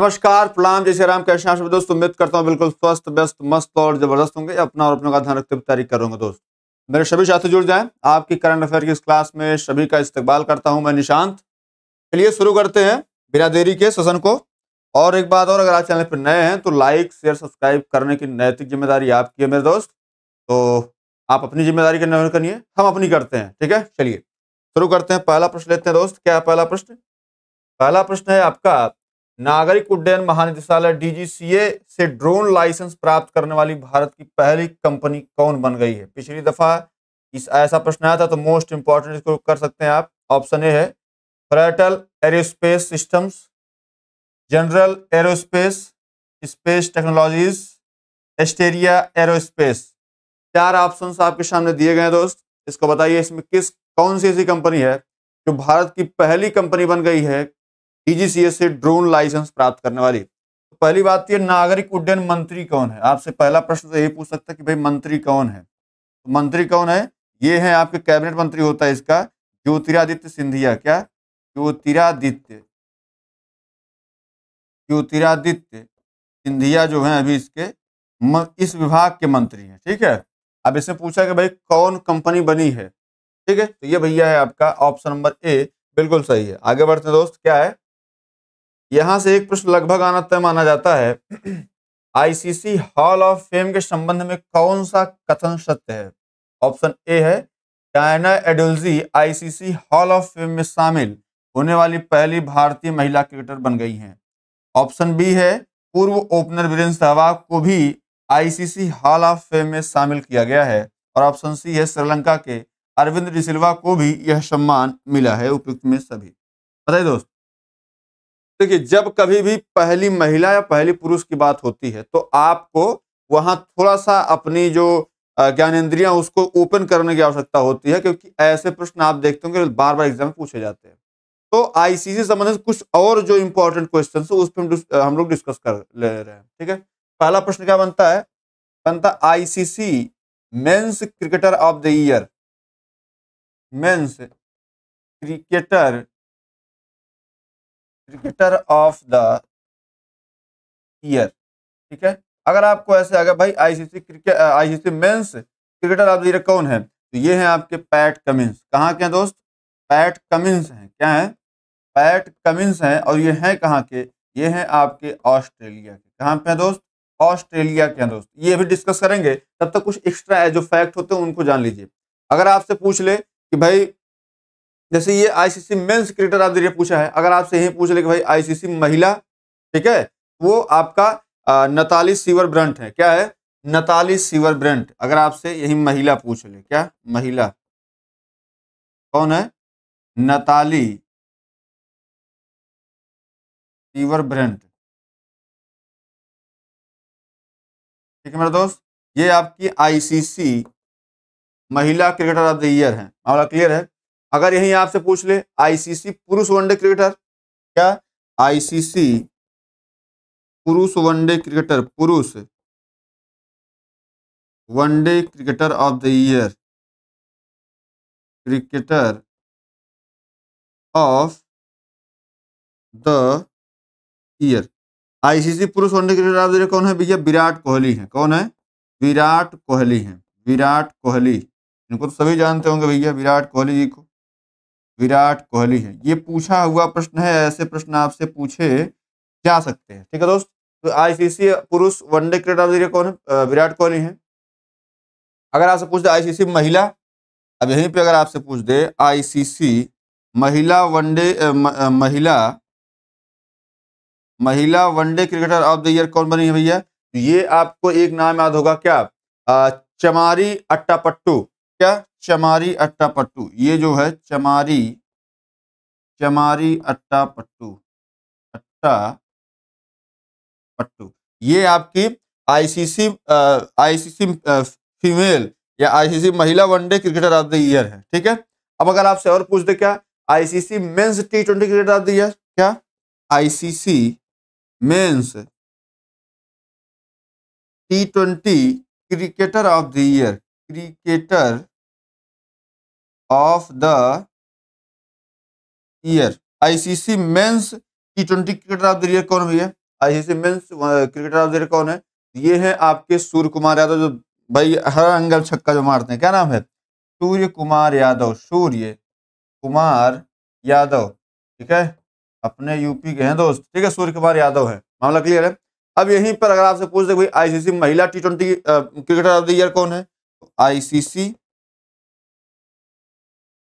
नमस्कार, प्रणाम, जय श्री राम। कैसे हैं आप सभी दोस्त? उम्मीद करता हूँ बिल्कुल स्वस्थ, व्यस्त, मस्त और जबरदस्त होंगे। अपना और अपनों का ध्यान रखते हुए तैयारी कर रहा हूँ दोस्त। मेरे सभी साथी जुड़ जाएं आपकी करंट अफेयर की इस क्लास में। सभी का इस्तकबाल करता हूँ मैं, निशांत। चलिए शुरू करते हैं बिना देरी के सेशन को। और एक बात और, अगर आप चैनल पर नए हैं तो लाइक, शेयर, सब्सक्राइब करने की नैतिक जिम्मेदारी आपकी है मेरे दोस्त। तो आप अपनी जिम्मेदारी का निर्वहन करिए, हम अपनी करते हैं। ठीक है, चलिए शुरू करते हैं। पहला प्रश्न लेते हैं दोस्त। क्या है पहला प्रश्न? पहला प्रश्न है आपका, नागरिक उड्डयन महानिदेशालय डीजीसीए से ड्रोन लाइसेंस प्राप्त करने वाली भारत की पहली कंपनी कौन बन गई है? पिछली दफा इस ऐसा प्रश्न आया था, तो मोस्ट इंपॉर्टेंट इसको कर सकते हैं आप। ऑप्शन ए है फ्रेटल aerospace systems, general aerospace, space technologies, Asteria aerospace. चार ऑप्शंस आपके सामने दिए गए हैं दोस्त। इसको बताइए, इसमें कौन सी ऐसी कंपनी है जो भारत की पहली कंपनी बन गई है डीजीसीए से ड्रोन लाइसेंस प्राप्त करने वाली? तो पहली बात, ये नागरिक उड्डयन मंत्री कौन है? आपसे पहला प्रश्न तो यही पूछ सकता है कि भाई मंत्री कौन है। तो मंत्री कौन है? ये है आपके कैबिनेट मंत्री होता है इसका, ज्योतिरादित्य सिंधिया। क्या? ज्योतिरादित्य ज्योतिरादित्य सिंधिया जो है अभी इसके इस विभाग के मंत्री हैं। ठीक है, अब इससे पूछा कि भाई कौन कंपनी बनी है। ठीक है, तो ये भैया है आपका ऑप्शन नंबर ए, बिल्कुल सही है। आगे बढ़ते हैं दोस्त। क्या है? यहां से एक प्रश्न लगभग आना तय माना जाता है। आईसीसी हॉल ऑफ फेम के संबंध में कौन सा कथन सत्य है? ऑप्शन ए है Diana Edulji ICC hall of fame में शामिल होने वाली पहली भारतीय महिला क्रिकेटर बन गई हैं। ऑप्शन बी है पूर्व ओपनर वीरेंद्र सहवाग को भी आईसीसी हॉल ऑफ फेम में शामिल किया गया है। और ऑप्शन सी है श्रीलंका के अरविंद डिसिल्वा को भी यह सम्मान मिला है। उपयुक्त में सभी बताइए दोस्त। देखिए, जब कभी भी पहली महिला या पहली पुरुष की बात होती है तो आपको वहां थोड़ा सा अपनी जो ज्ञानेंद्रियां उसको ओपन करने की आवश्यकता होती है, क्योंकि ऐसे प्रश्न आप देखते होंगे बार बार एग्जाम में पूछे जाते हैं। तो आईसीसी संबंधित कुछ और जो इंपॉर्टेंट क्वेश्चन है उस पर हम लोग डिस्कस कर ले रहे हैं। ठीक है, पहला प्रश्न क्या बनता है? बनता ICC men's cricketer of the year. Mains cricketer of the year. ठीक है, अगर आपको ऐसे अगर भाई ICC men's cricketer of the year कौन है, तो ये हैं आपके पैट कमिंस। कहाँ के हैं दोस्त? पैट कमिंस हैं। क्या है? पैट कमिंस हैं। और ये हैं कहाँ के? ये हैं आपके ऑस्ट्रेलिया के। कहाँ पे हैं दोस्त? ऑस्ट्रेलिया के हैं दोस्त। ये भी डिस्कस करेंगे, तब तक कुछ एक्स्ट्रा जो फैक्ट होते हैं उनको जान लीजिए। अगर आपसे पूछ ले कि भाई, जैसे ये ICC men's cricketer of the year पूछा है, अगर आपसे यही पूछ ले कि भाई आईसीसी महिला, ठीक है, वो आपका नताली सीवर ब्रंट है। क्या है? Natalie sewer Brunt. अगर आपसे यही महिला पूछ ले, क्या महिला कौन है? Natalie sewer Brunt. ठीक है मेरे दोस्त, ये आपकी आईसीसी महिला क्रिकेटर ऑफ द ईयर है। मामला क्लियर है? अगर यही आपसे पूछ ले आईसीसी पुरुष वनडे क्रिकेटर, क्या आईसीसी पुरुष वनडे क्रिकेटर, पुरुष one day cricketer of the year, cricketer of the year, ICC पुरुष one day cricketer of the year कौन है भैया? विराट कोहली है। कौन है? विराट कोहली है। विराट कोहली, इनको तो सभी जानते होंगे भैया, विराट कोहली जी को। विराट कोहली है। ये पूछा हुआ प्रश्न है, ऐसे प्रश्न आपसे पूछे जा सकते हैं। ठीक है दोस्त, तो आईसीसी पुरुष one day cricketer of the year कौन है? विराट कोहली है। अगर आपसे पूछ दे आईसीसी महिला, अब यहीं पे अगर आपसे पूछ दे आईसीसी महिला वनडे महिला one day cricketer of the year कौन बनी है भैया? ये आपको एक नाम याद होगा, क्या? चमारी अट्टापट्टू। क्या? चमारी अट्टापट्टू। ये जो है चमारी अट्टापट्टू, अट्टापट्टू, ये आपकी आईसीसी फीमेल या आईसीसी महिला one day cricketer of the year है। ठीक है, अब अगर आपसे और पूछ दे क्या आईसीसी मेंस टी20 क्रिकेटर ऑफ द ईयर, क्या आईसीसी मेंस टी20 cricketer of the year, cricketer of the year, ICC men's टी20 क्रिकेटर ऑफ द ईयर कौन भैया? ICC men's cricketer of the year कौन है? ये है आपके सूर्य कुमार यादव, जो भाई हर एंगल छक्का जो मारते हैं। क्या नाम है? सूर्य कुमार यादव, सूर्य कुमार यादव, ठीक है, अपने यूपी के हैं दोस्त, ठीक है, सूर्य कुमार यादव है। मामला क्लियर है। अब यहीं पर अगर आपसे पूछ दे भाई आईसीसी महिला T20 cricketer of the year कौन है, तो आईसीसी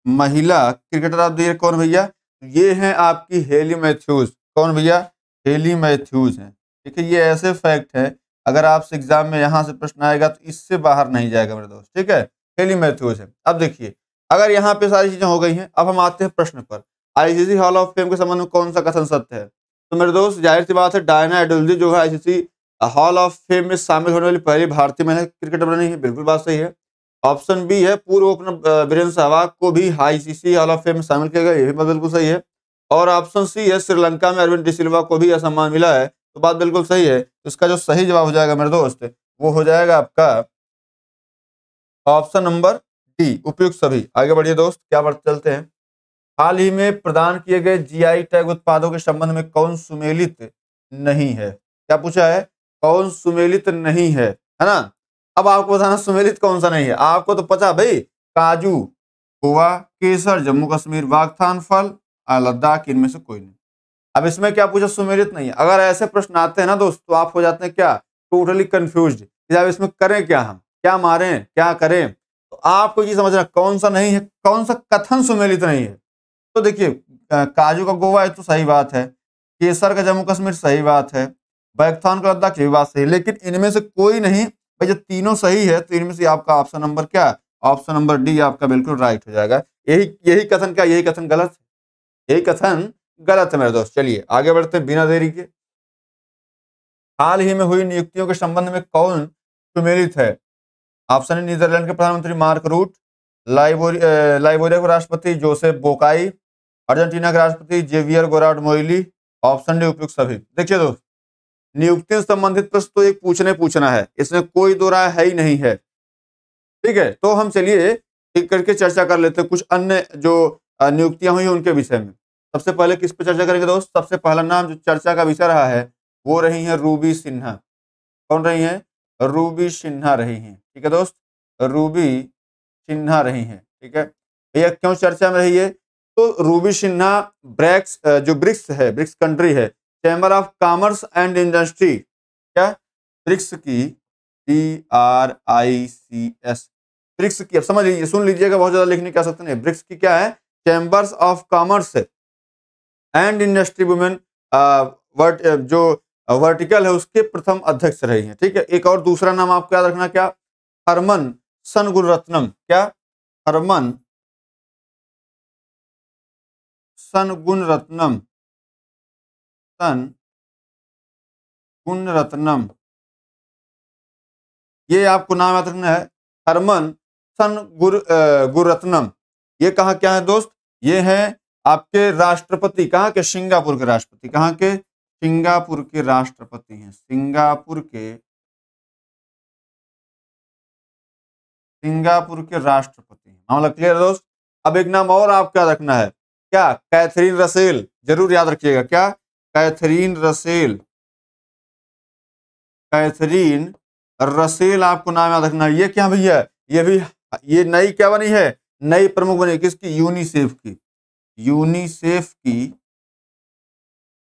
महिला क्रिकेटर ऑफ द ईयर कौन भैया? ये है आपकी हेली मैथ्यूज। कौन भैया? हेली मैथ्यूज है। ठीक है, ये ऐसे फैक्ट है, अगर आपसे एग्जाम में यहां से प्रश्न आएगा तो इससे बाहर नहीं जाएगा मेरे दोस्त, ठीक है, हेली मैथ्यूज है। अब देखिए, अगर यहाँ पे सारी चीजें हो गई हैं, अब हम आते हैं प्रश्न पर। आईसीसी हॉल ऑफ फेम के संबंध में कौन सा कथन सत्य है? तो मेरे दोस्त जाहिर सी बात है, डायना एडुल्जी जो है आईसीसी हॉल ऑफ फेम में शामिल होने वाली पहली भारतीय महिला क्रिकेटर बनी है। बिल्कुल बात सही है। ऑप्शन बी है, पूर्व ओपनर वीरेंद्र सहवाग को भी आईसीसी हॉल ऑफ फेम में शामिल किया गया, ये भी बात बिल्कुल सही है। और ऑप्शन सी है, श्रीलंका में अरविंद डिसिल्वा को भी यह सम्मान मिला है, तो बात बिल्कुल सही है। तो इसका जो सही जवाब हो जाएगा मेरे दोस्त, वो हो जाएगा आपका ऑप्शन नंबर डी, उपयुक्त सभी। आगे बढ़िए दोस्त, क्या बढ़ते चलते हैं। हाल ही में प्रदान किए गए जीआई टैग उत्पादों के संबंध में कौन सुमेलित नहीं है? क्या पूछा है? कौन सुमेलित नहीं है ना? अब आपको बताना सुमेलित कौन सा नहीं है। आपको तो पता भाई, काजू, खोआ, केसर, जम्मू कश्मीर, वागथान फल, लद्दाख, इनमें से कोई नहीं। अब इसमें क्या पूछा? सुमेलित नहीं है। अगर ऐसे प्रश्न आते हैं ना दोस्त, तो आप हो जाते हैं क्या, टोटली कंफ्यूज्ड, अब इसमें करें क्या, हम क्या मारें, क्या करें। तो आपको ये समझना कौन सा नहीं है, कौन सा कथन सुमेलित नहीं है। तो देखिए, काजू का गोवा है तो सही बात है, केसर का जम्मू कश्मीर सही बात है, वागथान का लद्दाख, ये भी बात सही है, लेकिन इनमें से कोई नहीं। भाई जब तीनों सही है तो इनमें से आपका ऑप्शन नंबर क्या? ऑप्शन नंबर डी आपका बिल्कुल राइट हो जाएगा। यही कथन क्या, यही कथन गलत है, यही कथन गलत है मेरे दोस्त। चलिए आगे बढ़ते हैं बिना देरी के। हाल ही में हुई नियुक्तियों के संबंध में कौन सुमेलित है? ऑप्शन है, नीदरलैंड के प्रधानमंत्री मार्क रूट, लाइबेरिया के राष्ट्रपति जोसेफ बोकाई, अर्जेंटीना के राष्ट्रपति Xavier Gorad Moily, option D उपयुक्त सभी। देखिए दोस्त, नियुक्ति से संबंधित प्रश्न तो एक पूछना है, इसमें कोई दो राय है ही नहीं है। ठीक है, तो हम चलिए एक करके चर्चा कर लेते हैं कुछ अन्य जो नियुक्तियां हुई उनके विषय में। सबसे पहले किस पे चर्चा करेंगे दोस्त? सबसे पहला नाम जो चर्चा का विषय रहा है वो रही है रूबी सिन्हा। कौन रही है? रूबी सिन्हा रही हैं। ठीक है दोस्त, रूबी सिन्हा रही हैं। ठीक है भैया, क्यों चर्चा में रही है? तो रूबी सिन्हा ब्रिक्स जो ब्रिक्स कंट्री है, chamber of commerce and industry, क्या ब्रिक्स की, BRICS, ब्रिक्स की, अब समझ लीजिए, सुन लीजिएगा, बहुत ज्यादा लिखने क्या सकते नहीं। ब्रिक्स की क्या है? Chambers of commerce and industry women जो वर्टिकल है उसके प्रथम अध्यक्ष रही हैं। ठीक है, एक और दूसरा नाम आपको याद रखना, क्या? हरमन सनगुणरत्नम। क्या? हरमन सनगुणरत्नम, सनगुणरत्नम, ये आपको नाम याद रखना है, हरमन गुररत्नम। ये कहाँ क्या है दोस्त? ये है आपके राष्ट्रपति, कहाँ के? सिंगापुर के राष्ट्रपति। कहाँ के? सिंगापुर के राष्ट्रपति हैं। सिंगापुर के राष्ट्रपति हैं। मामला क्लियर है दोस्त। अब एक नाम और आपको याद रखना है, क्या? कैथरीन रसेल, जरूर याद रखिएगा। क्या? कैथरीन रसेल, कैथरीन रसेल आपको नाम याद रखना है। ये क्या भैया? ये भी, ये नई क्या बनी है? नई प्रमुख बनी, किसकी? यूनिसेफ की।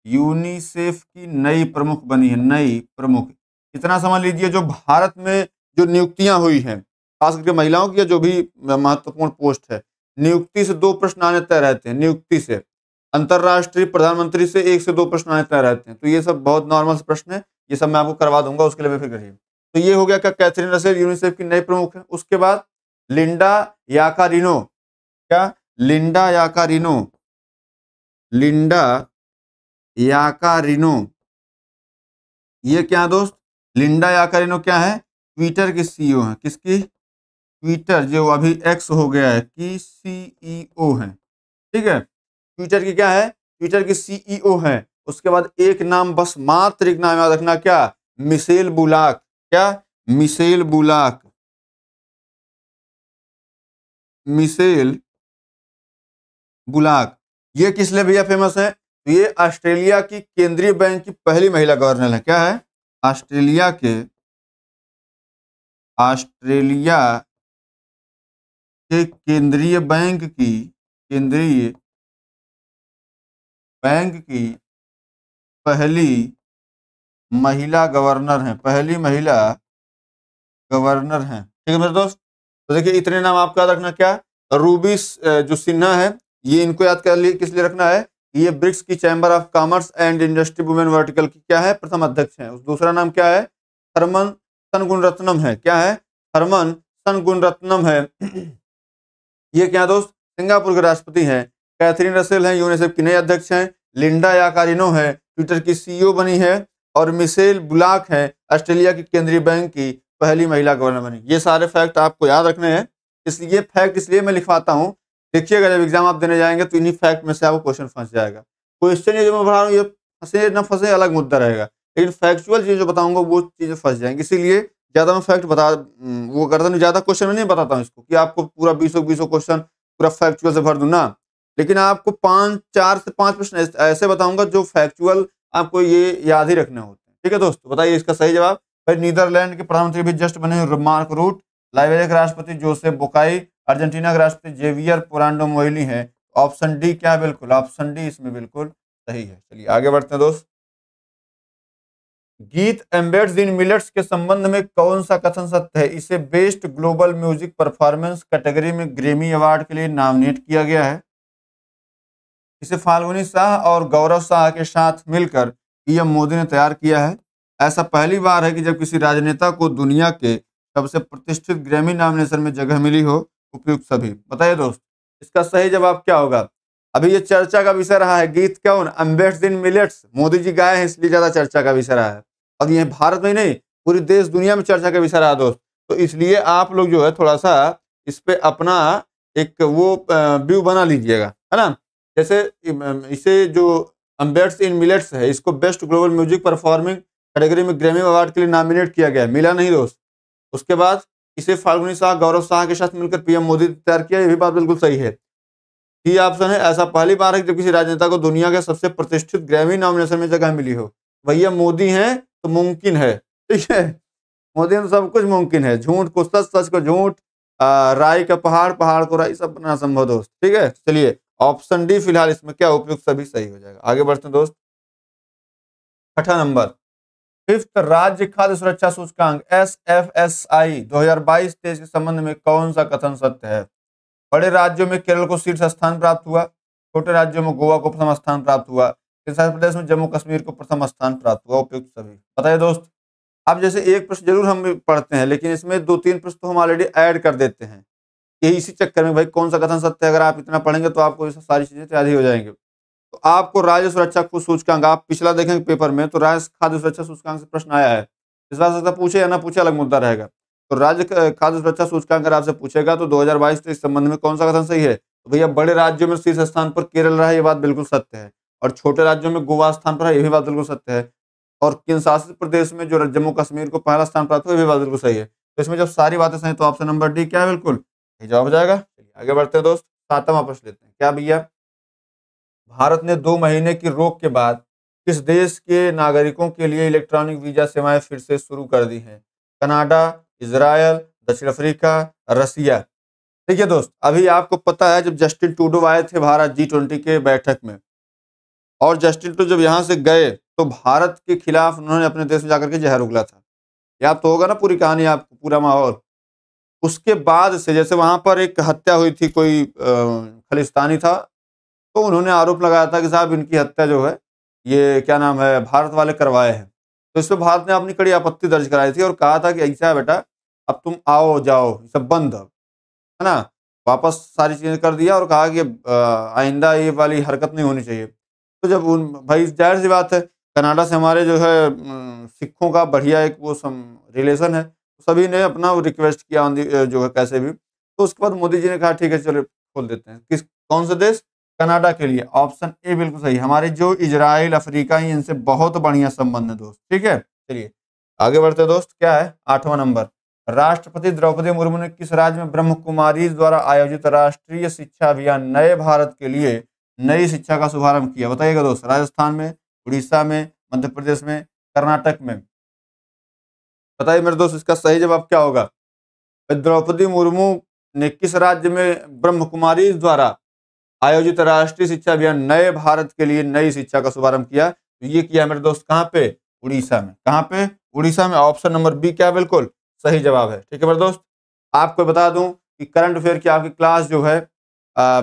यूनिसेफ की नई प्रमुख बनी है, नई प्रमुख। इतना समझ लीजिए, जो भारत में जो नियुक्तियां हुई हैं, खास करके महिलाओं की जो भी महत्वपूर्ण पोस्ट है, नियुक्ति से 2 प्रश्न आने तय रहते हैं। नियुक्ति से, अंतरराष्ट्रीय प्रधानमंत्री से 1 से 2 प्रश्न आने तय रहते हैं। तो ये सब बहुत नॉर्मल से प्रश्न है, ये सब मैं आपको करवा दूंगा, उसके लिए बेफिक्र रहिए। तो ये हो गया क्या? कैथरीन रसेल यूनिसेफ की नई प्रमुख है। उसके बाद लिंडा याकारिनो, क्या? लिंडा याकारिनो, लिंडा याकारिनो, ये क्या दोस्त? लिंडा याकारिनो क्या है? ट्विटर की सीईओ है। किसकी? ट्विटर जो अभी एक्स हो गया है की सीईओ है। ठीक है, ट्विटर की क्या है? ट्विटर की सीईओ है। उसके बाद एक नाम, बस मात्र एक नाम याद रखना, क्या? Michele Bullock. क्या? Michele Bullock, Michele Bullock. ये किस लिए भैया फेमस है? तो ये ऑस्ट्रेलिया की केंद्रीय बैंक की पहली महिला गवर्नर है। क्या है? ऑस्ट्रेलिया के केंद्रीय बैंक की पहली महिला गवर्नर हैं, पहली महिला गवर्नर हैं। ठीक है मेरे दोस्त। तो देखिए इतने नाम आपको याद रखना। क्या? रूबी जो सिन्हा है, ये इनको याद कर लिए, किस लिए रखना है? ये ब्रिक्स की chamber of commerce and industry women vertical की क्या है? प्रथम अध्यक्ष हैं। दूसरा नाम क्या है? थर्मन सनगुणरत्नम है। क्या है? थर्मन सनगुणरत्नम है। ये क्या दोस्त? सिंगापुर के राष्ट्रपति हैं। कैथरीन रसेल हैं, यूनिसेफ की नई अध्यक्ष हैं। लिंडा याकारिनो है, ट्विटर की सीईओ बनी है। और मिशेल बुलाक है, ऑस्ट्रेलिया की केंद्रीय बैंक की पहली महिला गवर्नर बनी। ये सारे फैक्ट आपको याद रखने हैं, इसलिए फैक्ट इसलिए मैं लिखवाता हूँ। देखिएगा जब एग्जाम आप देने जाएंगे तो इन्हीं फैक्ट में से आपको क्वेश्चन फंस जाएगा। क्वेश्चन ये जो मैं पढ़ा रहा हूँ ये फंसे न फंसे अलग मुद्दा रहेगा, लेकिन फैक्चुअल चीज़ जो बताऊंगा वो चीज़ें फंस जाएंगी। इसीलिए ज़्यादा मैं फैक्ट वो करता नहीं, ज़्यादा क्वेश्चन नहीं बताता हूँ इसको कि आपको पूरा 20 क्वेश्चन पूरा फैक्चुअल से भर दूँ ना, लेकिन आपको 4 से 5 प्रश्न ऐसे बताऊंगा जो फैक्चुअल आपको ये याद ही रखने होते हैं। ठीक है दोस्तों, बताइए इसका सही जवाब। भाई नीदरलैंड के प्रधानमंत्री भी जस्ट बने मार्क रूट, लाइबेरिया के राष्ट्रपति जोसेफ बोकाई, अर्जेंटीना के राष्ट्रपति जेवियर पोरांडो मोइली हैं। ऑप्शन डी क्या है? बिल्कुल ऑप्शन डी इसमें बिल्कुल सही है। चलिए आगे बढ़ते हैं दोस्त। गीत एम्बेड्स इन मिलेट्स के संबंध में कौन सा कथन सत्य है? इसे best global music performance category में ग्रेमी अवार्ड के लिए नॉमिनेट किया गया है। इसे फाल्गुनी शाह और गौरव शाह के साथ मिलकर पीएम मोदी ने तैयार किया है। ऐसा पहली बार है कि जब किसी राजनेता को दुनिया के सबसे प्रतिष्ठित ग्रैमी नॉमिनेशन में जगह मिली हो। उपयुक्त सभी। बताइए दोस्त इसका सही जवाब क्या होगा? अभी ये चर्चा का विषय रहा है। गीत कौन? एम्बेड्स इन मिलेट्स, मोदी जी गाए हैं इसलिए ज्यादा चर्चा का विषय रहा है। और ये भारत में ही नहीं पूरी देश दुनिया में चर्चा का विषय रहा दोस्त। तो इसलिए आप लोग जो है थोड़ा सा इस पे अपना एक वो व्यू बना लीजिएगा, है ना। जैसे इसे जो एम्बेड्स इन मिलेट्स है, इसको best global music performing category में ग्रैमी अवार्ड के लिए नॉमिनेट किया गया, मिला नहीं दोस्त। उसके बाद इसे फाल्गुनी शाह गौरव शाह के साथ मिलकर पीएम मोदी ने तैयार किया, ये भी बात बिल्कुल सही है। डी ऑप्शन है, ऐसा पहली बार है कि जब किसी राजनेता को दुनिया के सबसे प्रतिष्ठित ग्रैमी नॉमिनेशन में जगह मिली हो। भैया मोदी हैं तो मुमकिन है, ठीक है। मोदी में तो सब कुछ मुमकिन है, झूठ को सच, सच को झूठ, राई का पहाड़, पहाड़ को राई, सब बना संभव दोस्त। ठीक है, चलिए ऑप्शन डी फिलहाल इसमें क्या उपयुक्त सभी सही हो जाएगा। आगे बढ़ते हैं दोस्त। 6ठा नंबर, फिफ्थ राज्य खाद्य सुरक्षा सूचकांक SFSI 2022-23 के संबंध में कौन सा कथन सत्य है? बड़े राज्यों में केरल को शीर्ष स्थान प्राप्त हुआ, छोटे राज्यों में गोवा को प्रथम स्थान प्राप्त हुआ, केंद्र प्रदेश में जम्मू कश्मीर को प्रथम स्थान प्राप्त हुआ। उपयुक्त सभी। बताइए दोस्त, अब जैसे एक प्रश्न जरूर हम पढ़ते हैं, लेकिन इसमें 2-3 प्रश्न तो हम ऑलरेडी ऐड कर देते हैं। यही इसी चक्कर में भाई कौन सा कथन सत्य है, अगर आप इतना पढ़ेंगे तो आपको ये सारी चीजें याद ही हो जाएंगे। तो आपको राज्य सुरक्षा सूचकांक, आप पिछला देखेंगे पेपर में तो राज्य खाद्य सुरक्षा सूचकांक से प्रश्न आया है। इस बार सकता पूछे या ना पूछे अलग मुद्दा रहेगा। तो राज्य खाद्य सुरक्षा सूचकांक अगर आपसे पूछेगा तो 2022 के संबंध में कौन सा कथन सही है? तो भैया बड़े राज्यों में शीर्ष स्थान पर केरल रहा है, ये बात बिल्कुल सत्य है। और छोटे राज्यों में गोवा स्थान पर है, ये भी बात बिल्कुल सत्य है। और केंद्र शासित प्रदेश में जो जम्मू कश्मीर को पहला स्थान प्राप्त हुआ, ये भी बात बिल्कुल सही है। तो इसमें जब सारी बातें सही तो ऑप्शन नंबर डी क्या है? बिल्कुल सही जवाब हो जाएगा। आगे बढ़ते हैं दोस्त। 7वां प्रश्न लेते हैं। क्या भैया, भारत ने 2 महीने की रोक के बाद किस देश के नागरिकों के लिए इलेक्ट्रॉनिक वीजा सेवाएं फिर से शुरू कर दी हैं? कनाडा, इजराइल, दक्षिण अफ्रीका, रसिया। ठीक है दोस्त, अभी आपको पता है जब जस्टिन ट्रूडो आए थे भारत G20 के बैठक में, और जस्टिन ट्रूडो जब यहाँ से गए तो भारत के खिलाफ उन्होंने अपने देश में जाकर के जहर उगला था। याद तो होगा ना पूरी कहानी आपको, पूरा माहौल। उसके बाद से जैसे वहां पर एक हत्या हुई थी, कोई खालिस्तानी था, तो उन्होंने आरोप लगाया था कि साहब इनकी हत्या जो है ये क्या नाम है भारत वाले करवाए हैं। तो इस पर भारत ने अपनी कड़ी आपत्ति दर्ज कराई थी और कहा था कि ऐसा है बेटा, अब तुम आओ जाओ, सब बंद है ना। वापस सारी चीजें कर दिया और कहा कि आइंदा ये वाली हरकत नहीं होनी चाहिए। तो जब उन भाई जाहिर सी बात है, कनाडा से हमारे जो है सिखों का बढ़िया एक वो रिलेशन है, सभी ने अपना रिक्वेस्ट किया जो है कैसे भी। तो उसके बाद मोदी जी ने कहा ठीक है चलो खोल देते हैं। कौन से देश? कनाडा के लिए। ऑप्शन ए बिल्कुल सही। हमारे जो इजराइल, अफ्रीका है, इनसे बहुत बढ़िया संबंध है दोस्त। ठीक है, चलिए आगे बढ़ते हैं दोस्त। क्या है? 8वां नंबर, राष्ट्रपति द्रौपदी मुर्मू ने किस राज्य में ब्रह्म कुमारी द्वारा आयोजित राष्ट्रीय शिक्षा अभियान नए भारत के लिए नई शिक्षा का शुभारंभ किया? बताइएगा दोस्त। राजस्थान में, उड़ीसा में, मध्य प्रदेश में, कर्नाटक में? बताइए मेरे दोस्त, इसका सही जवाब क्या होगा? द्रौपदी मुर्मू ने किस राज्य में ब्रह्म कुमारी द्वारा आयोजित राष्ट्रीय शिक्षा अभियान नए भारत के लिए नई शिक्षा का शुभारंभ किया? तो ये किया मेरे दोस्त कहाँ पे? उड़ीसा में। कहाँ पे? उड़ीसा में। ऑप्शन नंबर बी क्या बिल्कुल सही जवाब है। ठीक है मेरे दोस्त, आपको बता दूं कि करंट अफेयर की आपकी क्लास जो है आ,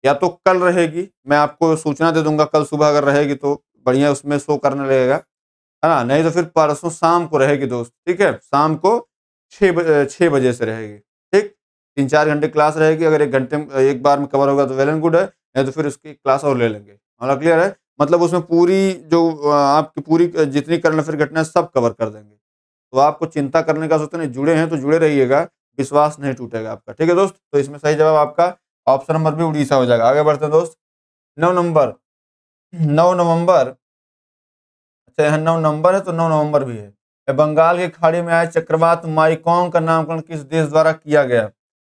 या तो कल रहेगी, मैं आपको सूचना दे दूंगा, कल सुबह अगर रहेगी तो बढ़िया उसमें शो करने लगेगा, है ना, नहीं तो फिर परसों शाम को रहेगी दोस्त। ठीक है, शाम को 6 बजे से रहेगी। ठीक, 3-4 घंटे क्लास रहेगी। अगर 1 घंटे एक बार में कवर होगा तो वेल एंड गुड है, नहीं तो फिर उसकी क्लास और ले लेंगे। हमारा क्लियर है? मतलब उसमें पूरी जो आपकी पूरी जितनी करंट अफेयर घटना है सब कवर कर देंगे। तो आपको चिंता करने का सोचते नहीं, जुड़े हैं तो जुड़े रहिएगा, विश्वास नहीं टूटेगा आपका। ठीक है दोस्त, तो इसमें सही जवाब आपका ऑप्शन नंबर भी उड़ीसा हो जाएगा। आगे बढ़ते हैं दोस्त। 9 नंबर, 9 नवंबर, अच्छा यहाँ 9 नंबर है तो 9 नवंबर भी है। बंगाल की खाड़ी में आए चक्रवात माईकॉन्ग का नामकरण किस देश द्वारा किया गया?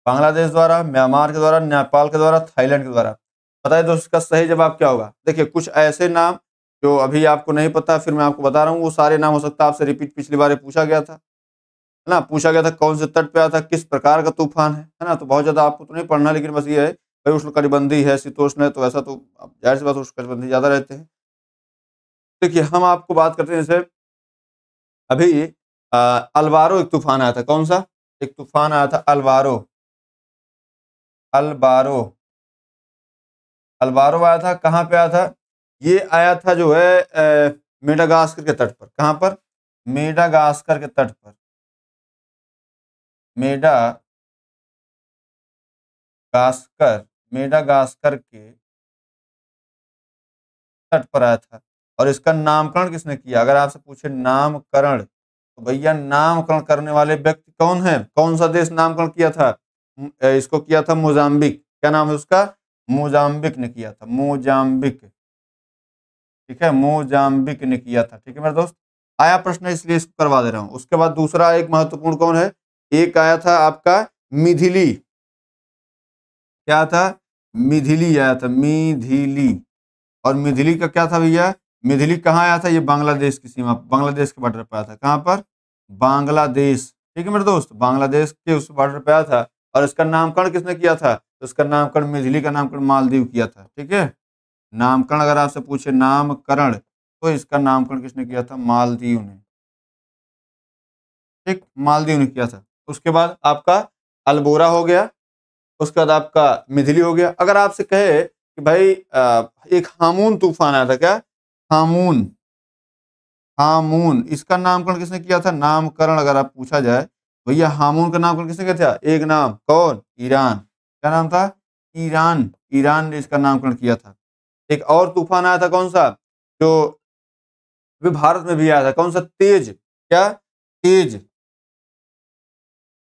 बांग्लादेश द्वारा, म्यांमार के द्वारा, नेपाल के द्वारा, थाईलैंड के द्वारा? बताइए दोस्त, इसका सही जवाब क्या होगा? देखिए कुछ ऐसे नाम जो अभी आपको नहीं पता, फिर मैं आपको बता रहा हूँ, वो सारे नाम हो सकता है आपसे रिपीट पिछली बार पूछा गया था, है ना, पूछा गया था कौन से तट पे आया था, किस प्रकार का तूफान है ना। तो बहुत ज्यादा आपको तो नहीं पढ़ना, लेकिन बस ये है भाई उष्णकटिबंधीय है, शीतोष्ण है, तो ऐसा तो जाहिर सी बात उष्णकटिबंधीय ज्यादा रहते हैं। देखिए हम आपको बात करते हैं जैसे अभी अल्बारो एक तूफान आया था। कौन सा? एक तूफान आया था अल्बारो। अल्बारो, अल्बारो आया था, कहाँ पे आया था? ये आया था जो है मेडागास्कर के तट पर। कहाँ पर? मेडागास्कर के तट पर। मेडागास्कर, मेडागास्कर के तट पर आया था। और इसका नामकरण किसने किया? अगर आपसे पूछे नामकरण, तो भैया नामकरण करने वाले व्यक्ति कौन है? कौन सा देश नामकरण किया था? इसको किया था मोजाम्बिक। क्या नाम है उसका? मोजाम्बिक ने किया था, मोजाम्बिक। ठीक है, मोजाम्बिक ने किया था। ठीक है मेरे दोस्त, आया प्रश्न इसलिए इसको करवा दे रहा हूं। उसके बाद दूसरा एक महत्वपूर्ण कौन है? एक आया था आपका मिथिली। क्या था? मिथिली आया था, मिथिली। और मिथिली का क्या था भैया? मिथिली कहाँ आया था? ये बांग्लादेश की सीमा, बांग्लादेश के बॉर्डर पर आया था। कहाँ पर? बांग्लादेश। ठीक है मेरे दोस्त, बांग्लादेश के उस बॉर्डर पे आया था। और इसका नामकरण किसने किया था? तो इसका नामकरण, मिथिली का नामकरण मालदीव किया था। ठीक है, नामकरण अगर आपसे पूछे नामकरण, तो इसका नामकरण किसने किया था? मालदीव ने। ठीक, मालदीव ने किया था। उसके बाद आपका अल्बोरा हो गया, उसके बाद आपका मिथिली हो गया। अगर आपसे कहे कि भाई एक हामून तूफान आया था, क्या? हामून, हामून, इसका नामकरण किसने किया था? नामकरण अगर आप पूछा जाए, भैया हामून का नामकरण किसने किया था? एक नाम, कौन? ईरान। क्या नाम था? ईरान। ईरान ने इसका नामकरण किया था। एक और तूफान आया था, कौन सा? जो अभी भारत में भी आया था, कौन सा? तेज। क्या? तेज।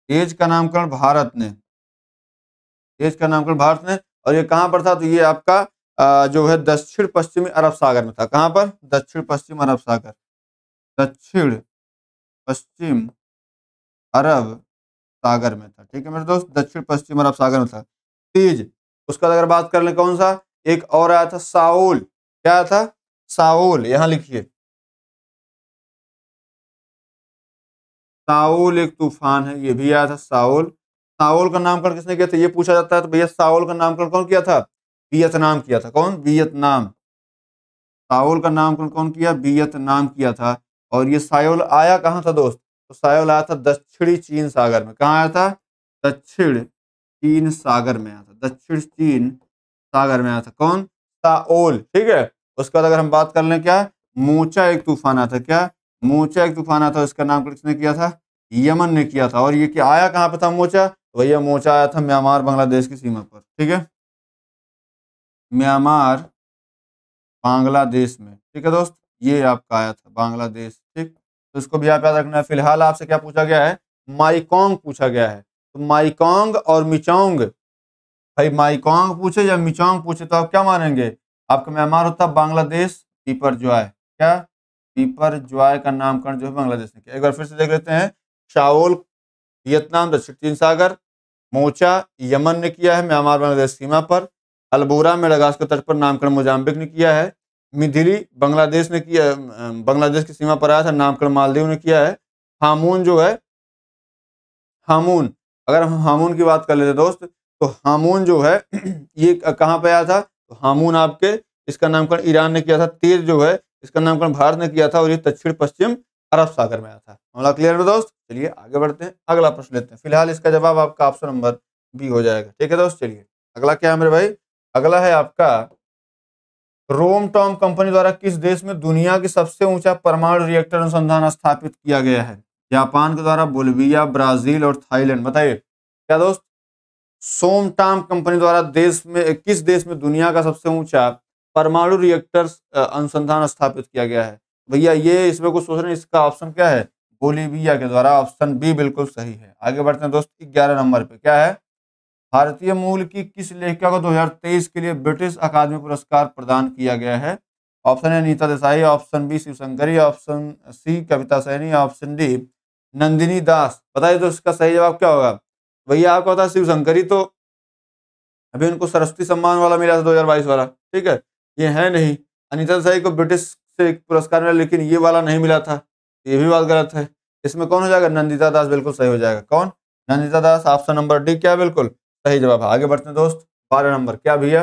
तेज का नामकरण भारत ने, तेज का नामकरण भारत ने। और ये कहाँ पर था? तो ये आपका जो है दक्षिण पश्चिमी अरब सागर में था। कहाँ पर? दक्षिण पश्चिम अरब सागर, दक्षिण पश्चिम अरब सागर में था। ठीक है मेरे दोस्त, दक्षिण पश्चिम अरब सागर में था तेज। उसका अगर बात कर ले, कौन सा? एक और आया था, साउल। क्या आया था? साउल। यहां लिखिए, साउल एक तूफान है, ये भी आया था साउल। साउल का नामकरण किसने किया था? ये पूछा जाता है, तो भैया साउल का नामकरण कौन किया था? वियतनाम किया था। कौन? वियतनाम। साउल का नामकरण कौन किया? वियतनाम किया था। और ये साउल आया कहाँ था दोस्त? तो साउल आया था दक्षिणी चीन सागर में। कहाँ आया था? दक्षिण चीन सागर में आया था, दक्षिण चीन सागर में आया था। कौन? साओल। ठीक है, उसके बाद अगर हम बात कर लें, क्या? मोचा एक तूफान आया था। क्या? मोचा एक तूफान आया था, इसका नाम किसने किया था? यमन ने किया था। और ये क्या आया कहाँ पे था मोचा? तो भैया मोचा आया था म्यांमार बांग्लादेश की सीमा पर। ठीक है, म्यांमार बांग्लादेश में। ठीक है दोस्त, ये आपका आया था बांग्लादेश। ठीक, तो इसको भी आप याद रखना है। फिलहाल आपसे क्या पूछा गया है? माईकॉन्ग पूछा गया है। तो माईकॉन्ग और मिचोंग, भाई माईकॉन्ग पूछे या मिचोंग पूछे तो आप क्या मानेंगे? आपका म्यांमार होता है, बांग्लादेश पीपर ज्वाय। क्या? पीपर ज्वाय का नामकरण जो है बांग्लादेश ने किया। एक बार फिर से देख लेते हैं। शाओल वियतनाम दक्षिण चीन सागर, मोचा यमन ने किया है म्यांमार बांग्लादेश सीमा पर, अल्बोरा मेडागास्कर तट पर नामकरण मोजाम्बिक ने किया है। मिथिली बांग्लादेश ने किया, बांग्लादेश की सीमा पर आया था, नामकरण मालदीव ने किया है। हामून जो है, हामून, अगर हम हामून की बात कर लेते दोस्त, तो हामून जो है ये कहाँ पे आया था? तो हामून आपके, इसका नामकरण ईरान ने किया था। तीर जो है इसका नामकरण भारत ने किया था और ये दक्षिण पश्चिम अरब सागर में आया था। मामला क्लियर है दोस्त? चलिए आगे बढ़ते हैं, अगला प्रश्न लेते हैं। फिलहाल इसका जवाब आपका ऑप्शन नंबर बी हो जाएगा। ठीक है दोस्त, चलिए अगला क्या है मेरे भाई? अगला है आपका, रोम टॉम कंपनी द्वारा किस देश में दुनिया की सबसे ऊंचा परमाणु रिएक्टर अनुसंधान स्थापित किया गया है? जापान के द्वारा, बोल्विया, ब्राजील और थाईलैंड। बताइए क्या दोस्त? सोमटाम कंपनी द्वारा देश में, किस देश में दुनिया का सबसे ऊंचा परमाणु रिएक्टर अनुसंधान स्थापित किया गया है? भैया ये इसमें कुछ सोच रहे हैं, इसका ऑप्शन क्या है? बोलीविया के द्वारा। ऑप्शन बी बिल्कुल सही है। आगे बढ़ते हैं दोस्त, 11 नंबर पे क्या है? भारतीय मूल की किस लेखिका को 2023 के लिए ब्रिटिश अकादमी पुरस्कार प्रदान किया गया है? Option A Nita Desai, option B Shivashankari, option C Kavita Saini, option D Nandini Das. बताइए तो इसका सही जवाब क्या होगा? भैया आपको पता है शिवशंकरी तो अभी उनको सरस्वती सम्मान वाला मिला था 2022 वाला, ठीक है, ये है नहीं। अनीता देसाई को ब्रिटिश से एक पुरस्कार मिला, लेकिन ये वाला नहीं मिला था, ये भी बात गलत है। इसमें कौन हो जाएगा? नंदिता दास बिल्कुल सही हो जाएगा। कौन? नंदिता दास। ऑप्शन नंबर डी क्या बिल्कुल सही जवाब है। आगे बढ़ते हैं दोस्त, 12 नंबर क्या भैया?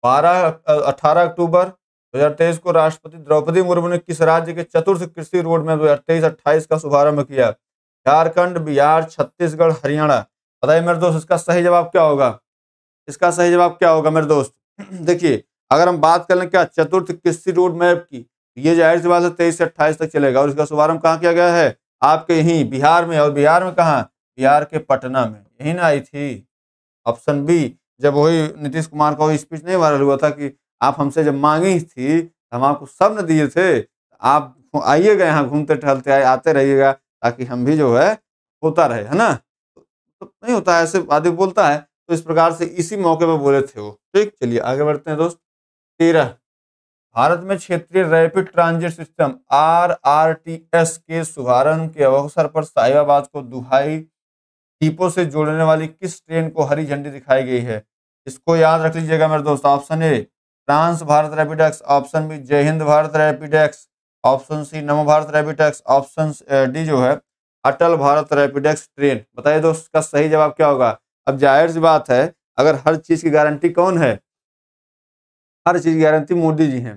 18 अक्टूबर 2023 को राष्ट्रपति द्रौपदी मुर्मू ने किस राज्य के चतुर्थ कृषि रोड में 2023-28 का शुभारंभ किया? झारखंड, बिहार, छत्तीसगढ़, हरियाणा। बताइए मेरे दोस्त इसका सही जवाब क्या होगा? इसका सही जवाब क्या होगा मेरे दोस्त? देखिए अगर हम बात कर लें क्या चतुर्थ कृषि रोड मैप की, ये जाहिर सी बात है 23 से 28 तक चलेगा। और इसका शुभारंभ कहाँ किया गया है? आपके यहीं बिहार में। और बिहार में कहाँ? बिहार के पटना में, यही ना आई थी। ऑप्शन बी, जब वही नीतीश कुमार का वही स्पीच नहीं वायरल हुआ था कि आप हमसे जब मांगी थी हम आपको सब न दिए थे, आप आइएगा यहाँ घूमते टहलते आते रहिएगा ताकि हम भी जो है होता रहे, है ना? तो नहीं होता है, ऐसे आदमी बोलता है, तो इस प्रकार से इसी मौके पर बोले थे वो। ठीक, चलिए आगे बढ़ते हैं दोस्त। 13, भारत में क्षेत्रीय रैपिड ट्रांजिट सिस्टम RRTS के शुभारंभ के अवसर पर साहिबाबाद को दुहाई डिपो से जोड़ने वाली किस ट्रेन को हरी झंडी दिखाई गई है? इसको याद रख लीजिएगा मेरे दोस्त। Option A trans Bharat Rapidex, option B Jai Hind Bharat Rapidex, option C Namo Bharat Rapidex, option D जो है अटल भारत रैपिडेक्स ट्रेन। बताइए दोस्त इसका सही जवाब क्या होगा? अब जाहिर सी बात है, अगर हर चीज की गारंटी कौन है? हर चीज की गारंटी मोदी जी हैं।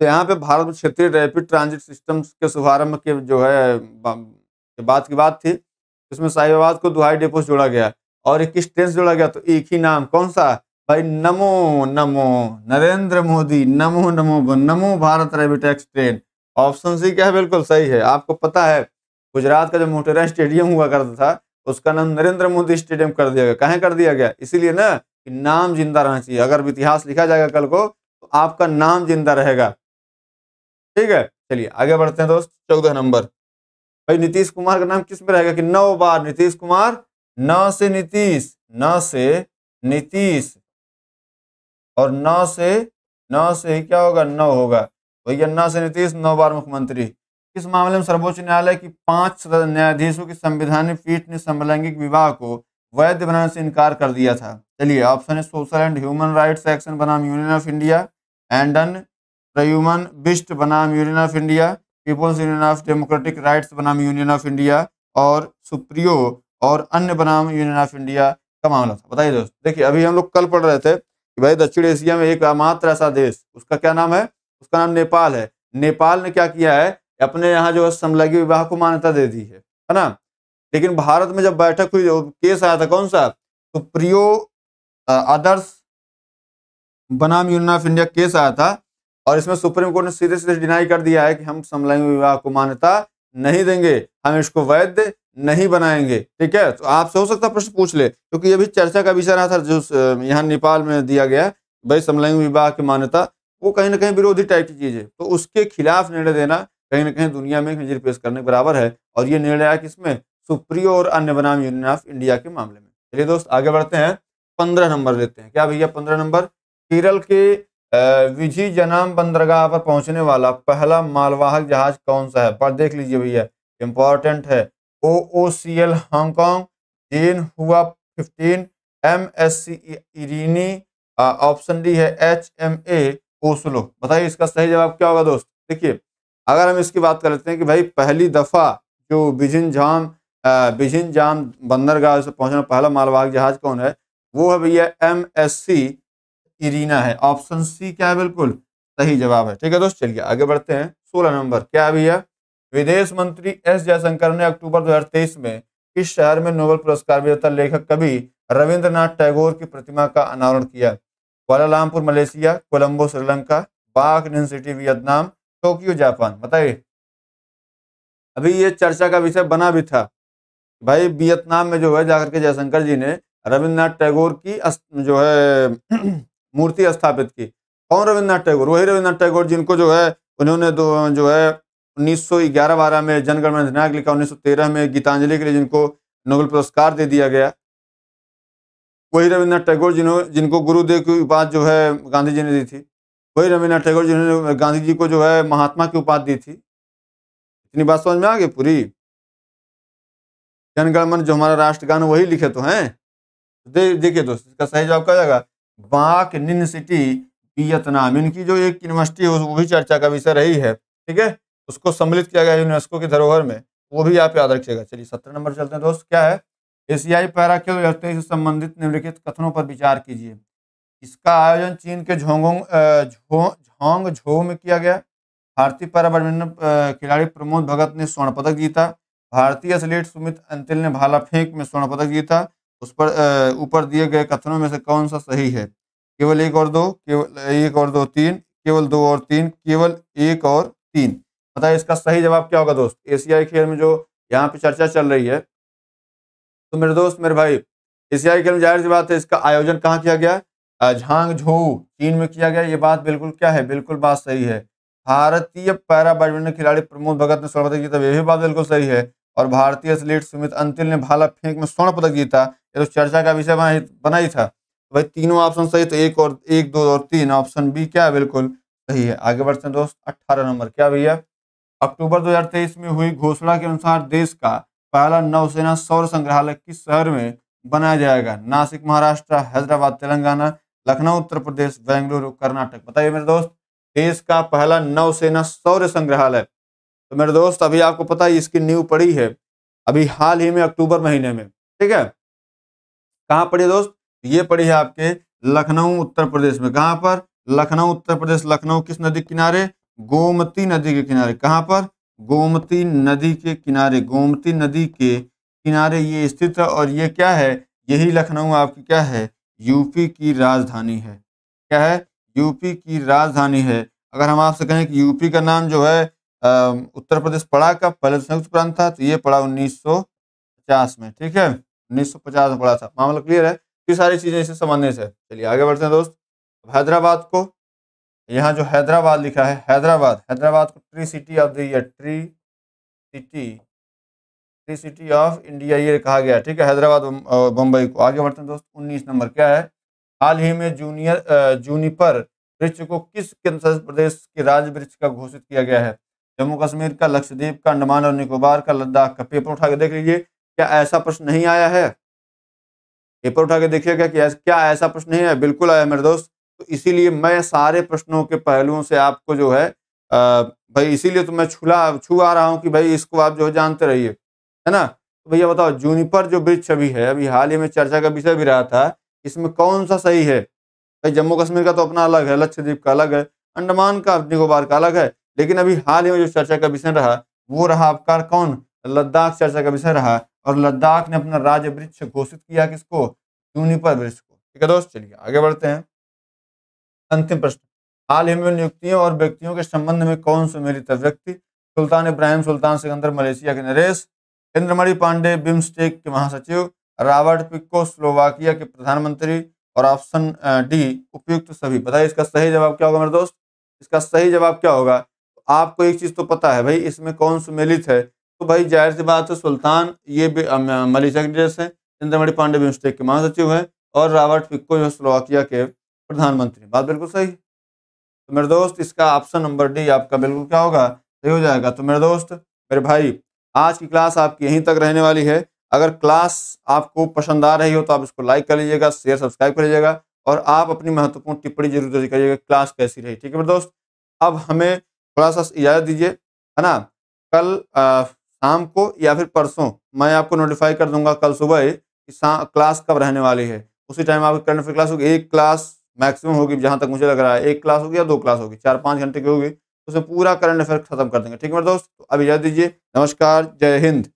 तो यहाँ पे भारत में क्षेत्रीय रैपिड ट्रांजिट सिस्टम के शुभारंभ के जो है बात की बात थी, इसमें साहिबाबाद को दुहाई डिपो से जोड़ा गया। और 21 ट्रेन से जोड़ा गया, तो एक ही नाम कौन सा भाई? Namo Namo Narendra Modi, Namo Namo Namo Bharat Rapidex train. Option C क्या है? बिल्कुल सही है। आपको पता है गुजरात का जो मोटेरा स्टेडियम हुआ करता था उसका नाम नरेंद्र मोदी स्टेडियम कर दिया गया। कहाँ कर दिया गया? इसीलिए ना कि नाम जिंदा रहना चाहिए। अगर इतिहास लिखा जाएगा कल को तो आपका नाम जिंदा रहेगा। ठीक है, चलिए आगे बढ़ते हैं दोस्त। 14 नंबर भाई, नीतीश कुमार का नाम किस में रहेगा कि 9 बार नीतीश कुमार? न से नीतीश, न से नीतीश और न से क्या होगा? 9 होगा भैया। न से नीतीश 9 बार मुख्यमंत्री। किस मामले में सर्वोच्च न्यायालय की 5 न्यायाधीशों की संवैधानिक पीठ ने समलैंगिक विवाह को वैध बनाने से इनकार कर दिया था? चलिए ऑप्शन है social and human rights action बनाम यूनियन ऑफ इंडिया, एंडन प्रयुमन बिस्ट बनाम union of India, peoples union of democratic rights बनाम यूनियन ऑफ इंडिया और सुप्रियो और अन्य बनाम यूनियन ऑफ इंडिया का मामला था। बताइए दोस्त। देखिए अभी हम लोग कल पढ़ रहे थे कि भाई दक्षिण एशिया में एक मात्र ऐसा देश, उसका क्या नाम है? उसका नाम नेपाल है। नेपाल ने क्या किया है? अपने यहाँ जो है समलैंगिक विवाह को मान्यता दे दी है ना? लेकिन भारत में जब बैठक हुई, केस आया था कौन सा? सुप्रियो आदर्श बनाम यूनियन ऑफ इंडिया केस आया था। और इसमें सुप्रीम कोर्ट ने सीधे सीधे डिनाई कर दिया है कि हम समलैंगिक विवाह को मान्यता नहीं देंगे, हम इसको वैध नहीं बनाएंगे। ठीक है, तो आपसे हो सकता है प्रश्न पूछ ले, क्योंकि ये भी चर्चा का विषय रहा था जो यहाँ नेपाल में दिया गया भाई समलैंगिक विवाह की मान्यता, वो कहीं ना कहीं विरोधी टाइप की चीज है। तो उसके खिलाफ निर्णय देना कहीं ना कहीं दुनिया में नजर पेश करने के बराबर है। और ये निर्णय आया किसमें? सुप्रियो और अन्य बनाम यूनियन ऑफ इंडिया के मामले में। चलिए दोस्त आगे बढ़ते हैं, 15 नंबर लेते हैं। क्या भैया 15 नंबर? केरल के विजिजनम बंदरगाह पर पहुंचने वाला पहला मालवाहक जहाज कौन सा है? पर देख लीजिए भैया, इंपॉर्टेंट है। OOCL हांगकांग, जेन हुआ 15, MSC इरीनी, ऑप्शन डी है HMA ओस्लो। बताइए इसका सही जवाब क्या होगा दोस्त। देखिए अगर हम इसकी बात कर लेते हैं कि भाई पहली दफा जो बिझिंजाम बंदरगाह से पहुंचना पहला मालवाहक जहाज कौन है, वो है भैया MSC इरीना है। ऑप्शन सी क्या है, बिल्कुल सही जवाब है। ठीक है दोस्त, चलिए आगे बढ़ते हैं। 16 नंबर क्या है भैया, विदेश मंत्री S जयशंकर ने अक्टूबर 2023 में किस शहर में नोबेल पुरस्कार विजेता लेखक कवि रविंद्रनाथ टैगोर की प्रतिमा का अनावरण किया। कुआलालंपुर मलेशिया, कोलंबो श्रीलंका, बाक सिटी वियतनाम, टोक्यो जापान। बताइए अभी ये चर्चा का विषय बना भी था भाई, वियतनाम में जो है जाकर के जयशंकर जी ने रविंद्रनाथ टैगोर की जो है मूर्ति स्थापित की। कौन रविंद्रनाथ टैगोर, वही रविंद्रनाथ टैगोर जिनको जो है उन्होंने जो है 1911-12 में जनगण मन अधिनायक लिखा, 1913 में गीतांजलि के लिए जिनको नोबेल पुरस्कार दे दिया गया, वही रविंद्रनाथ टैगोर जिनको गुरुदेव की उपाधि जो है गांधी जी ने दी थी, वही रविंद्रनाथ टैगोर जिन्होंने गांधी जी को जो है महात्मा की उपाधि दी थी। इतनी बात समझ में आ गई पूरी। जनगण मन जो हमारा राष्ट्रगान वही लिखे तो हैं। देखिए दोस्त इसका सही जवाब क्या जाएगा, बाक निन सिटी वियतनाम। इनकी जो एक यूनिवर्सिटी है वो भी चर्चा का विषय रही है। ठीक है, उसको सम्मिलित किया गया यूनेस्को की धरोहर में, वो भी आप याद रखिएगा। चलिए 17 नंबर चलते हैं दोस्त। क्या है, एशियाई पैरा खेल 2023 से संबंधित निम्नलिखित कथनों पर विचार कीजिए। इसका आयोजन चीन के झांगझोउ में किया गया। भारतीय पैरा बैडमिंटन खिलाड़ी प्रमोद भगत ने स्वर्ण पदक जीता। भारतीय एथलीट सुमित अंतिल ने भाला फेंक में स्वर्ण पदक जीता। उस पर ऊपर दिए गए कथनों में से कौन सा सही है। केवल एक और दो, केवल एक और दो तीन, केवल दो और तीन, केवल एक और तीन। बताइए इसका सही जवाब क्या होगा दोस्त। एशियाई खेल में जो यहाँ पे चर्चा चल रही है, तो मेरे दोस्त मेरे भाई एशियाई खेल में जाहिर सी बात है इसका आयोजन कहाँ किया गया, झांगझोउ चीन में किया गया। ये बात बिल्कुल क्या है, बिल्कुल बात सही है। भारतीय पैरा बैडमिंटन खिलाड़ी प्रमोद भगत ने स्वर्ण पदक जीता, ये भी बात बिल्कुल सही है। और भारतीय एथलीट सुमित अंतिल ने भाला फेंक में स्वर्ण पदक जीता, ये तो चर्चा का विषय बना ही था। तो भाई तीनों ऑप्शन सही, तो एक दो और तीन, ऑप्शन बी क्या है, बिल्कुल सही है। आगे बढ़ते हैं दोस्त। 18 नंबर क्या भैया, अक्टूबर 2023 में हुई घोषणा के अनुसार देश का पहला नौसेना सौर संग्रहालय किस शहर में बनाया जाएगा। नासिक महाराष्ट्र, हैदराबाद तेलंगाना, लखनऊ उत्तर प्रदेश, बेंगलुरु कर्नाटक। बताइए मेरे दोस्त देश का पहला नौसेना सौर संग्रहालय। तो मेरे दोस्त अभी आपको पता है इसकी नींव पड़ी है अभी हाल ही में अक्टूबर महीने में। ठीक है, कहाँ पड़ी है दोस्त, ये पड़ी है आपके लखनऊ उत्तर प्रदेश में। कहाँ पर, लखनऊ उत्तर प्रदेश। लखनऊ किस नदी के किनारे, गोमती नदी के किनारे। कहाँ पर, गोमती नदी के किनारे। गोमती नदी के किनारे ये स्थित है। और ये क्या है, यही लखनऊ आपकी क्या है, यूपी की राजधानी है। क्या है, यूपी की राजधानी है। अगर हम आपसे कहें कि यूपी का नाम जो है उत्तर प्रदेश पड़ा कब, पहले संयुक्त प्रांत था, तो ये पड़ा 1950 में। ठीक है, 1950 में पड़ा था। मामला क्लियर है, ये सारी चीजें इससे संबंधित है। चलिए आगे बढ़ते हैं दोस्त। हैदराबाद को, यहाँ जो हैदराबाद लिखा है, हैदराबाद को tree city of the year, tree city of India ये कहा गया। ठीक है, हैदराबाद और बम्बई को। आगे बढ़ते हैं दोस्त। 19 नंबर क्या है, हाल ही में जूनिपर वृक्ष को किस केंद्र प्रदेश के राज्य वृक्ष का घोषित किया गया है। जम्मू कश्मीर का, लक्षद्वीप का, अंडमान और निकोबार का, लद्दाख का। पेपर उठा के देख लीजिए, क्या ऐसा प्रश्न नहीं आया है। पेपर उठा के देखिएगा कि क्या ऐसा प्रश्न नहीं है, बिल्कुल आया मेरे दोस्त। तो इसीलिए मैं सारे प्रश्नों के पहलुओं से आपको जो है भाई इसीलिए तो मैं छू आ रहा हूँ कि भाई इसको आप जो है जानते रहिए, है ना। तो भैया बताओ जूनिपर जो वृक्ष अभी है, अभी हाल ही में चर्चा का विषय भी रहा था, इसमें कौन सा सही है। भाई जम्मू कश्मीर का तो अपना अलग है, लक्षद्वीप का अलग है, अंडमान का निकोबार का अलग है, लेकिन अभी हाल ही में जो चर्चा का विषय रहा वो रहा आपका कौन, लद्दाख चर्चा का विषय रहा। और लद्दाख ने अपना राज्य वृक्ष घोषित किया किसको, जूनिपर वृक्ष को। ठीक है दोस्त, चलिए आगे बढ़ते हैं। अंतिम प्रश्न, हाल ही में नियुक्तियों और व्यक्तियों के संबंध में कौन सम्मिलित है व्यक्ति। सुल्तान इब्राहिम, सुल्तान सिकंदर मलेशिया के नरेश, इंद्रमणि पांडे बिम्स्टेक के महासचिव, रॉबर्ट फिको स्लोवाकिया के प्रधानमंत्री, और ऑप्शन डी उपयुक्त सभी। बताइए इसका सही जवाब क्या होगा मेरे दोस्त। इसका सही जवाब क्या होगा, आपको एक चीज तो पता है भाई इसमें कौन सम्मिलित है, तो भाई जाहिर सी बात है सुल्तान ये मलेशिया के नरेश है, इंद्रमणि पांडे बिम्स्टेक के महासचिव है, और रॉबर्ट फिको जो स्लोवाकिया के प्रधानमंत्री। बात बिल्कुल सही। तो मेरे दोस्त इसका ऑप्शन नंबर डी आपका बिल्कुल क्या होगा, सही हो जाएगा। तो मेरे दोस्त मेरे भाई आज की क्लास आपकी यहीं तक रहने वाली है। अगर क्लास आपको पसंद आ रही हो तो आप इसको लाइक कर लीजिएगा, शेयर सब्सक्राइब कर लीजिएगा, और आप अपनी महत्वपूर्ण टिप्पणी जरूर दर्ज करिएगा, क्लास कैसी रही। ठीक है मेरे दोस्त, अब हमें थोड़ा-सा इजाज़त दीजिए, है ना? कल शाम को या फिर परसों मैं आपको नोटिफ़ाई कर दूँगा कल सुबह ही कि क्लास कब रहने वाली है। उसी टाइम आपकी करंट अफेयर क्लास होगी। 1 क्लास मैक्सिमम होगी जहाँ तक मुझे लग रहा है। 1 क्लास होगी या 2 क्लास होगी, 4-5 घंटे की होगी। उसमें पूरा करंट अफेयर खत्म कर देंगे। ठीक है मेरे दोस्त? तो अब इजाज़त दीजिए। नमस्कार, जय हिंद।